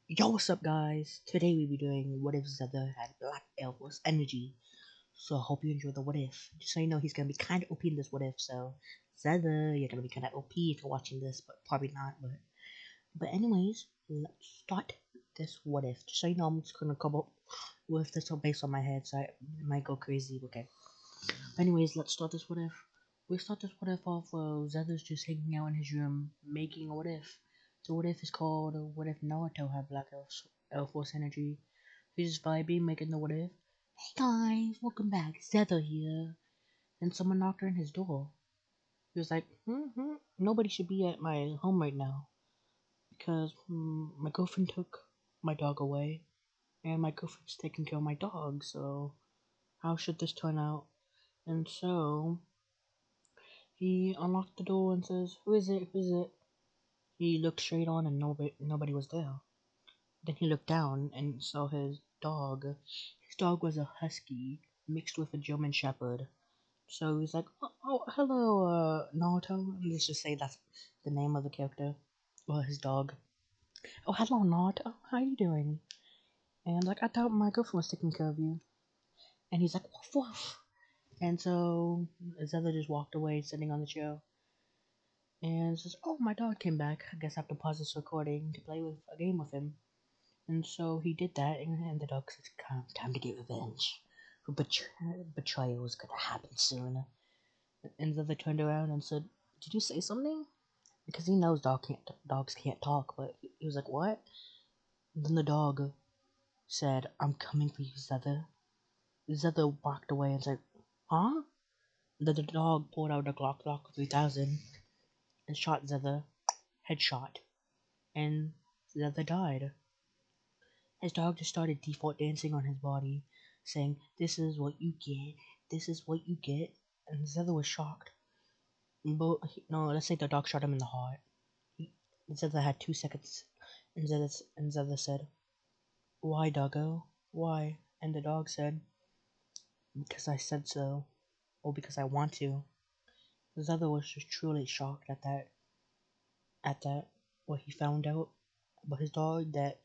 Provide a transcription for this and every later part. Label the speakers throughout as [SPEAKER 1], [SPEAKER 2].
[SPEAKER 1] Yo, what's up, guys? Today we be doing What If Xehther had Black Elf's energy. So I hope you enjoy the What If. Just so you know, he's gonna be kind of OP in this What If. So Xehther, you're gonna be kind of OP if you're watching this, but probably not. But anyways, let's start this What If. Just so you know, I'm just gonna come up with this based on my head, so I might go crazy. Okay. Anyways, let's start this What If. We start this What If off. Xehther's just hanging out in his room, making a What If. The What If is called What If Naruto had Black Elf Force Energy. He's just vibing, making the What If. Hey guys, welcome back. Xehther here. And someone knocked on his door. He was like, nobody should be at my home right now because my girlfriend took my dog away, and my girlfriend's taking care of my dog. So how should this turn out? And so he unlocked the door and says, "Who is it? Who is it?" He looked straight on and nobody was there. Then he looked down and saw his dog. His dog was a husky mixed with a German shepherd. So he's like, hello, Naruto. Let's just say that's the name of the character. Or his dog. Oh, hello, Naruto. How you doing? And like, I thought my girlfriend was taking care of you. And he's like, woof woof. And so Zelda just walked away, sitting on the chair. And says, oh, my dog came back. I guess I have to pause this recording to play with a game with him. And so he did that, and the dog says, come, time to get revenge. Betrayal is gonna happen soon. And the other turned around and said, did you say something? Because he knows dogs can't talk, but he was like, what? And then the dog said, I'm coming for you, Xehther. Xehther walked away and said, huh? Then the dog pulled out a Glock 3000 and shot Xehther, headshot, and Xehther died. His dog just started default dancing on his body, saying, this is what you get, this is what you get, and Xehther was shocked. But, no, let's say the dog shot him in the heart. Xehther had 2 seconds, and Xehther said, why, doggo? Why? And the dog said, because I said so, or because I want to. Xehther was just truly shocked at that, what he found out about his dog, that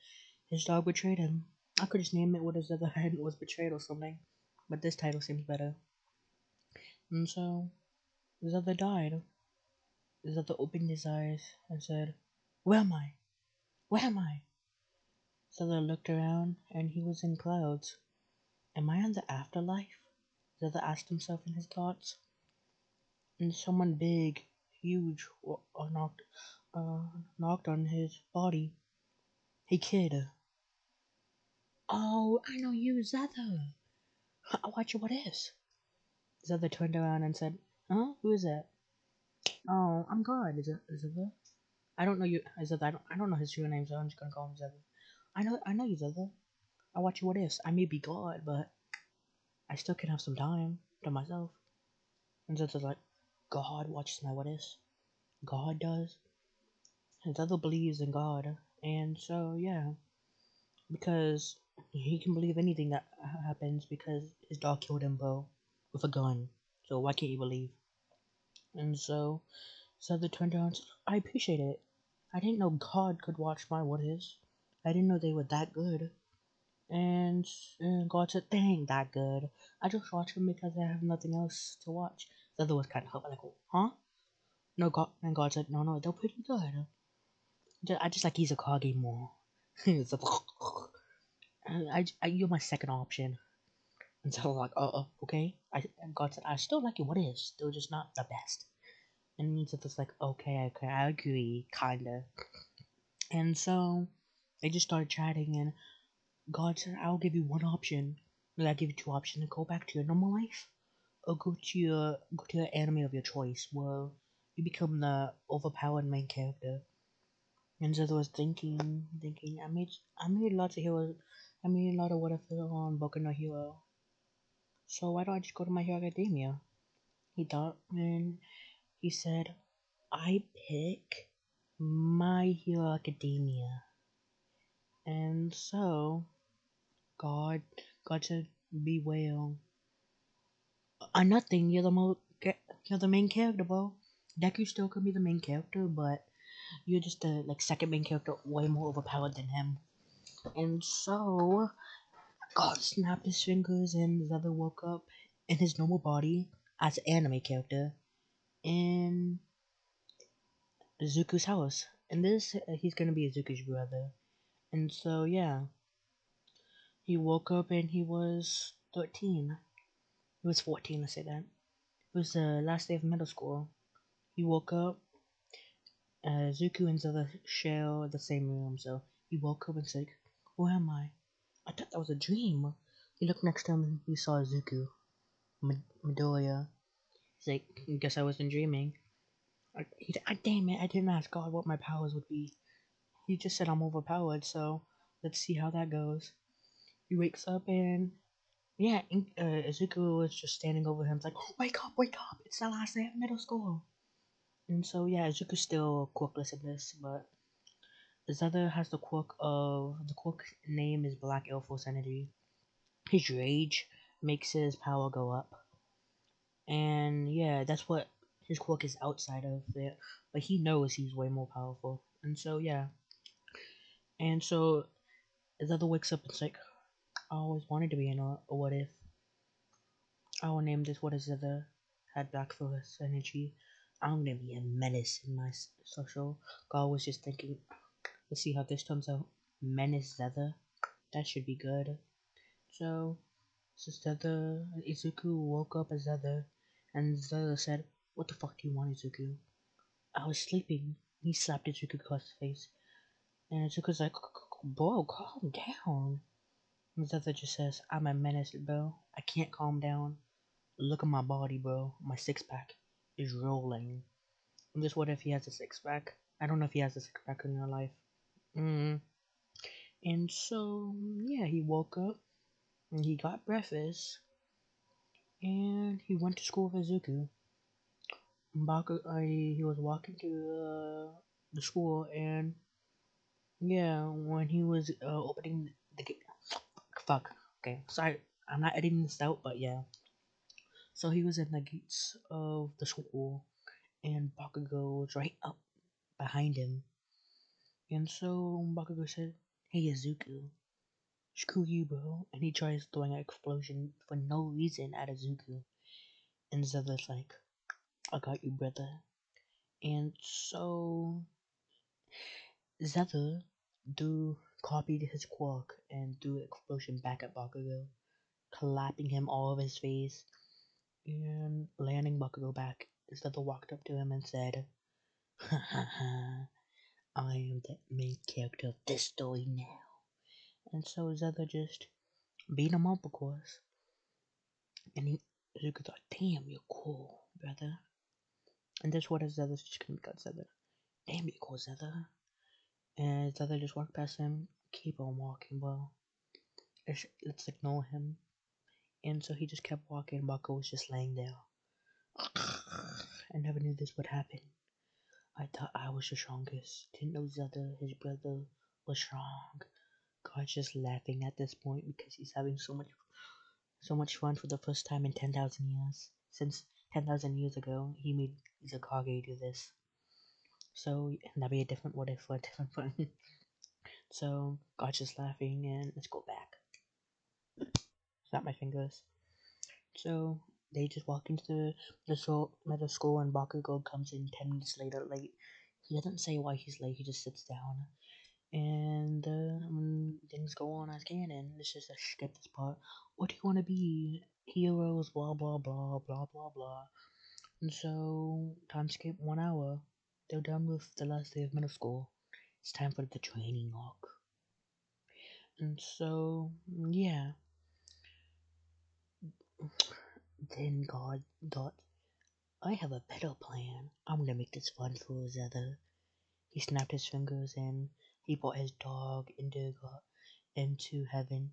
[SPEAKER 1] his dog betrayed him. I could just name it what his other head was betrayed or something, but this title seems better. And so, Xehther died. Xehther opened his eyes and said, where am I? Where am I? Xehther looked around and he was in clouds. Am I in the afterlife? Xehther asked himself in his thoughts. And someone big, huge, knocked on his body. Hey kid. Oh, I know you, Xehther. What is? Xehther turned around and said, huh? Who is that? Oh, I'm God, Xehther. I don't know you, Xehther. I don't know his true name, so I'm just gonna call him Xehther. I know you, Xehther. I watch you what ifs. I may be God, but I still can have some time to myself. And Xehther's like, God watches my what ifs. God does. And Xehther believes in God. And so, yeah. Because he can believe anything that happens because his dog killed him, bro. With a gun. So why can't you believe? And so, Xehther turned around and said, I appreciate it. I didn't know God could watch my what ifs. I didn't know they were that good. And, God said, they ain't that good. I just watch them because I have nothing else to watch. The other was kind of like, huh? No, God said, no, they're pretty good. I just like he's a Kage more. It's you're my second option. And so I'm like, okay. And God said, I still like it. What is? They're just not the best. And it means that it's like, okay, I agree, kinda. And so they just started chatting, and God said, I'll give you one option. And I'll give you two options: go back to your normal life, or go to your anime of your choice, where you become the overpowered main character. And so I was thinking. I made lots of heroes. I made a lot of what if on Boku no Hero. So why don't I just go to My Hero Academia? He thought, and he said, I pick My Hero Academia. And so God said, beware. Nothing. You're the main character, bro. Deku still could be the main character, but you're just the second main character, way more overpowered than him. And so God snapped his fingers, and Xehther woke up in his normal body as an anime character in Zuko's house. And this, he's gonna be Zuko's brother. And so, yeah, he woke up and he was 13. He was 14, let's say that. It was the last day of middle school. He woke up, Zuko and Xehther share the same room, so he woke up and said, where am I? I thought that was a dream. He looked next to him and he saw Zuko, Midoriya. He's like, I guess I wasn't dreaming. Damn it, I didn't ask God what my powers would be. He just said I'm overpowered, so let's see how that goes. He wakes up and, yeah, Zuko was just standing over him, like, wake up, it's the last day of middle school. And so, yeah, Zuko's still quirkless in this, but Xehther has the quirk name is Black Air Force Energy. His rage makes his power go up. And yeah, that's what his quirk is outside of it. But he knows he's way more powerful. And so yeah. And so Xehther wakes up and it's like, I always wanted to be in a what if. I will name this what is Xehther had Black Force Energy. I'm gonna be a menace in my social. God was just thinking, let's see how this turns out. Menace Xehther. That should be good. So Xehther, Izuku woke up as Xehther, and Xehther said, what the fuck do you want, Izuku? I was sleeping. He slapped Izuku across the face. And Izuku's like, bro, calm down. And Xehther just says, I'm a menace, bro. I can't calm down. Look at my body, bro. My six pack is rolling. And just what if he has a six pack? I don't know if he has a six pack in real life. Mm. And so, yeah, he woke up and he got breakfast and he went to school with Izuku. He was walking to the school, and yeah, when he was opening the gate, fuck. Okay, sorry, I'm not editing this out, but yeah. So he was in the gates of the school, and Bakugo was right up behind him, and so Bakugo said, "Hey, Izuku, screw you, bro," and he tries throwing an explosion for no reason at Izuku, and Zeta's like, "I got you, brother," and so Xehther copied his quirk and threw an explosion back at Bakugo, clapping him all over his face and landing Bakugo back. Xehther walked up to him and said, "Ha ha ha, I am the main character of this story now." And so Xehther just beat him up, of course. And Zuko thought, damn, you're cool, brother. And that's what Xehther's just gonna become Xehther. Damn, you're cool, Xehther. And Xehther just walked past him, keep on walking, bro. Let's ignore him. And so he just kept walking. Mako was just laying there. I never knew this would happen. I thought I was the strongest. Didn't know Xehther, his brother, was strong. God's just laughing at this point because he's having so much fun for the first time in 10,000 years. Since 10,000 years ago, he made Izakage do this. So that'd be a different what if for a different fun. So God's just laughing, and let's go back. Snap my fingers. So they just walk into the middle school, and Bakugo comes in 10 minutes later late. He doesn't say why he's late. He just sits down, and when things go on as canon, let's just skip this part. What do you want to be? Heroes, blah blah blah blah blah blah. And so time skip 1 hour. They're done with the last day of middle school. It's time for the training arc. And so yeah, then God thought, I have a better plan. I'm gonna make this fun for Xehther. He snapped his fingers and he brought his dog into heaven.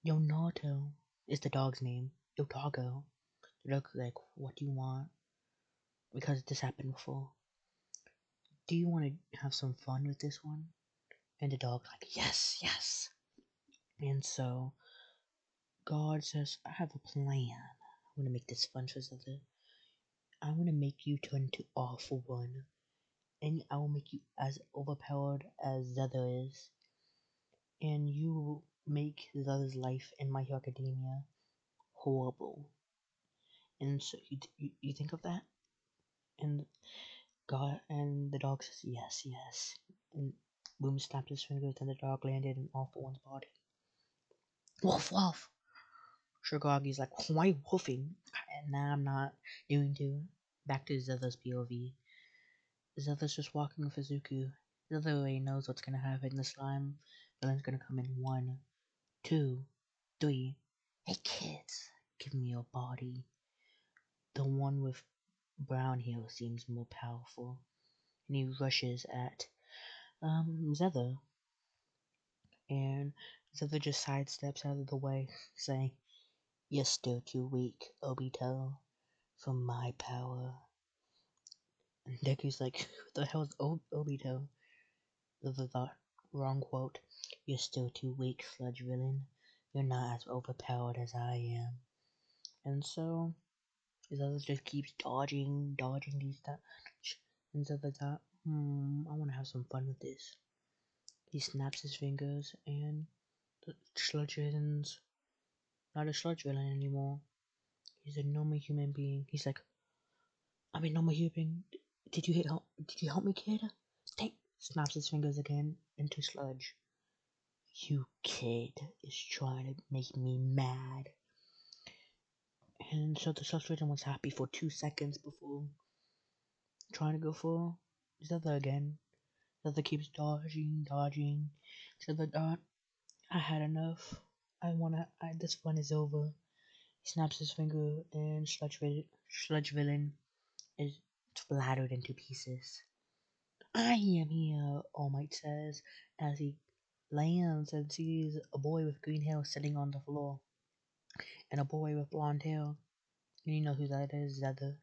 [SPEAKER 1] Yonato is the dog's name. Yotago. The dog's like, what do you want? Because this happened before. Do you want to have some fun with this one? And the dog's like, yes, yes. And so God says, I have a plan. I'm gonna make this fun for Xehther. I'm gonna make you turn into Awful One, and I will make you as overpowered as Xehther is. and you make the other's life in My Hero Academia horrible. And so you think of that, and God and the dog says yes, yes, and Boom snapped his fingers, and the dog landed in All For One's body. Woof woof. Shiragi's like, why woofing? And now I'm not doing to. Back to Xehther's POV. Xehther's just walking with Izuku. Xehther already knows what's gonna happen. The slime villain's gonna come in 1, 2, 3. Hey kids, give me your body. The one with brown hair seems more powerful. And he rushes at Xehther. And Xehther just sidesteps out of the way, saying, you're still too weak, Obito, for my power. And Deku's like, who the hell's Obito? The thought, wrong quote. You're still too weak, sludge villain. You're not as overpowered as I am. And so, his others just keeps dodging these stuff. And so the thought, I want to have some fun with this. He snaps his fingers, and the sludge villain's not a sludge villain anymore. He's a normal human being. He's like, I'm a normal human. Did you help me, kid? Take snaps his fingers again into sludge. You kid is trying to make me mad. And so the sludge villain was happy for 2 seconds before trying to go for Xehther again. Xehther keeps dodging. Xehther thought, I had enough. This fun is over. He snaps his finger, and sludge villain is splattered into pieces. I am here, All Might says, as he lands and sees a boy with green hair sitting on the floor, and a boy with blonde hair. And you know who that is, Xehther.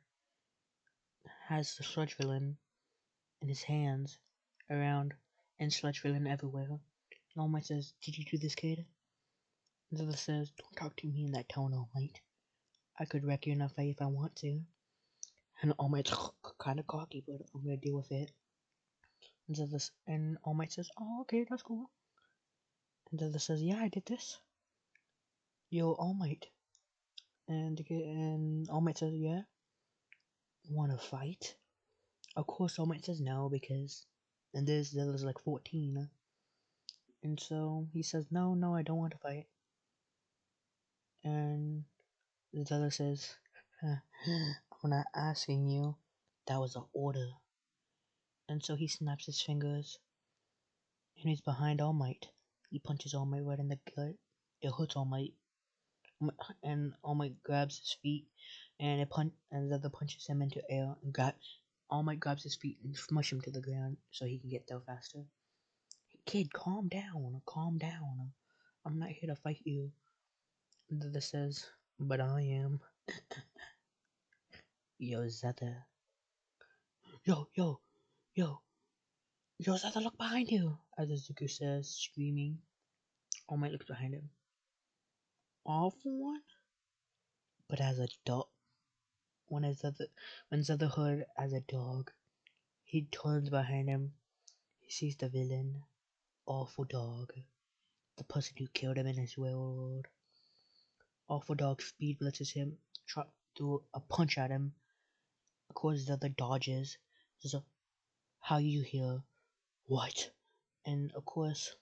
[SPEAKER 1] Has the sludge villain in his hands around, and sludge villain everywhere. And All Might says, did you do this, kid? And Xehther says, don't talk to me in that tone, All Might. I could wreck you in a fight if I want to. And All Might's kind of cocky, but I'm gonna deal with it. And All Might says, oh, okay, that's cool. And Xehther says, yeah, I did this. Yo, All Might. And All Might says, yeah. Wanna fight? Of course, All Might says no, because and Xehther's like 14. And so he says, no, I don't want to fight. And Xehther says, I'm not asking you. That was an order. And so he snaps his fingers, and he's behind All Might. He punches All Might right in the gut. It hurts All Might. And All Might grabs his feet, and the other punches him into air. And All Might grabs his feet and smush him to the ground so he can get there faster. Hey, kid, calm down, calm down. I'm not here to fight you. And the other says, but I am. Yo, Xehther. Yo, yo, yo, yo, Xehther, look behind you, as Izuku says, screaming. All Might looks behind him. All for one? But as a dog, when Xehther heard as a dog, he turns behind him. He sees the villain, Awful Dog, the person who killed him in his world. Awful Dog speed blitzes him, threw a punch at him. Of course, Xehther dodges. Says, how you here? What? And of course,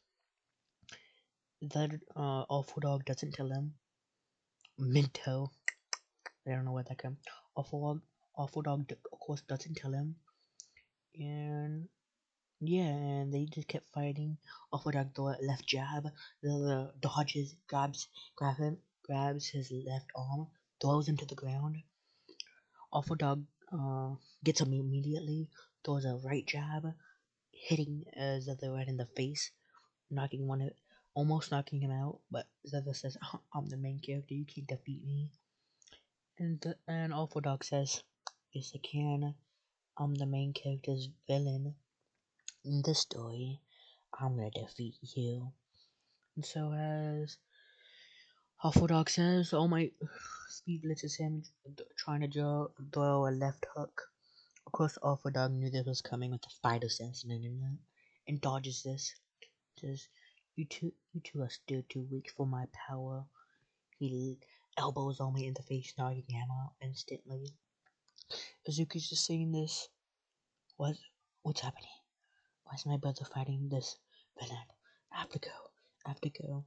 [SPEAKER 1] that Awful Dog doesn't tell him. Minto. I don't know where that came. Awful Dog, of course, doesn't tell him. And yeah, and they just kept fighting. Awful Dog threw a left jab. The dodges, grabs his left arm, throws him to the ground. Awful Dog gets him immediately, throws a right jab, hitting Xehther right in the face, almost knocking him out. But Xehther says, I'm the main character, you can't defeat me. And Awful Dog says, yes, I can. I'm the main character's villain. In this story, I'm gonna defeat you. And so as Awful Dog says, All Might speed blitzes him, trying to throw a left hook. Of course, Awful Dog knew this was coming with the fighter sense and dodges this. Says, You two are still too weak for my power. He elbows Omi in the face, knocking him out instantly. Azuki's just saying this. What? What's happening? Why is my brother fighting this villain? I have to go. I have to go.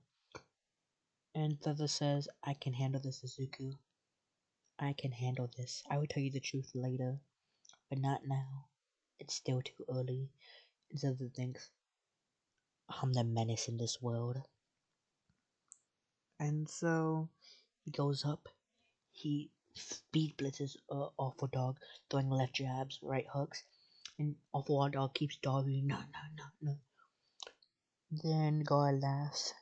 [SPEAKER 1] And Xehther says, I can handle this, Izuku. I can handle this. I will tell you the truth later, but not now. It's still too early. And Xehther thinks, I'm the menace in this world. And so he goes up. He speed blitzes Awful Dog, throwing left jabs, right hooks. And Awful Dog keeps dogging, no, no, no, no. Then God laughs.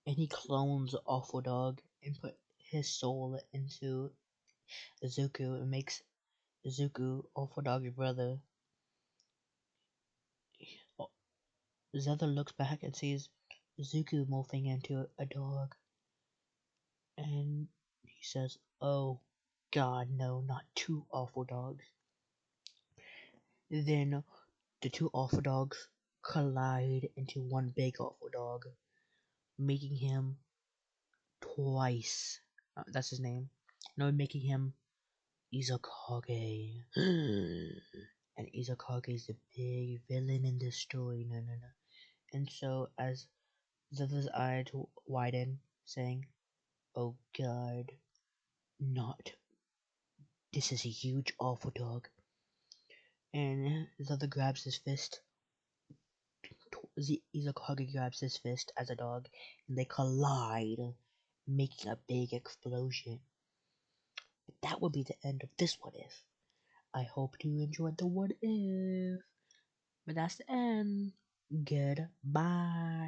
[SPEAKER 1] And he clones Awful Dog and put his soul into Izuku and makes Izuku Awful Dog's brother. Xehther looks back and sees Izuku morphing into a dog, and he says, "Oh, God, no, not two awful dogs." Then the two awful dogs collide into one big awful dog, making him twice. That's his name. No, making him Izakage. And Izakage is the big villain in this story. No, no, no. And so, as Xehther's eyes widen, saying, "Oh God, not. This is a huge, awful dog." And Xehther grabs his fist. Izakage grabs his fist as a dog, and they collide, making a big explosion. But that would be the end of this What If. I hope you enjoyed the What If. But that's the end. Goodbye.